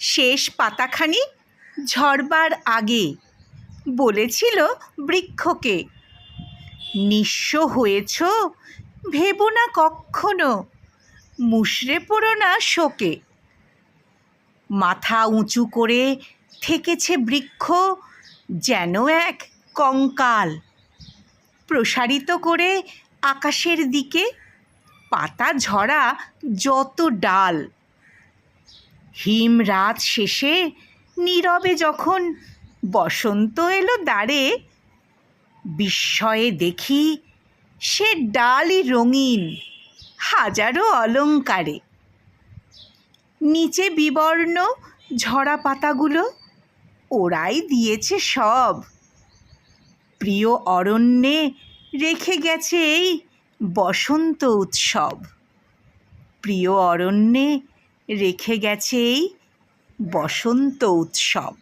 শেষ পাতাখানি ঝরবার আগে বলেছিল বৃক্ষকে, নিঃস্ব হয়েছ ভেবো না কক্ষনো, মুষড়ে পড়ো না শোকে। মাথা উঁচু করে থেকেছে বৃক্ষ যেন এক কঙ্কাল, প্রসারিত করে আকাশের দিকে পাতা ঝরা যত ডাল। হিম রাত শেষে নীরবে যখন বসন্ত এলো দ্বারে, বিস্ময়ে দেখি সে ডালই রঙিন হাজারো অলংকারে। নিচে বিবর্ণ ঝরা পাতাগুলো ওরাই দিয়েছে সব, প্রিয় অরণ্যে রেখে গেছে এই বসন্ত উৎসব। প্রিয় অরণ্যে রেখে গেছে এই বসন্ত উৎসব।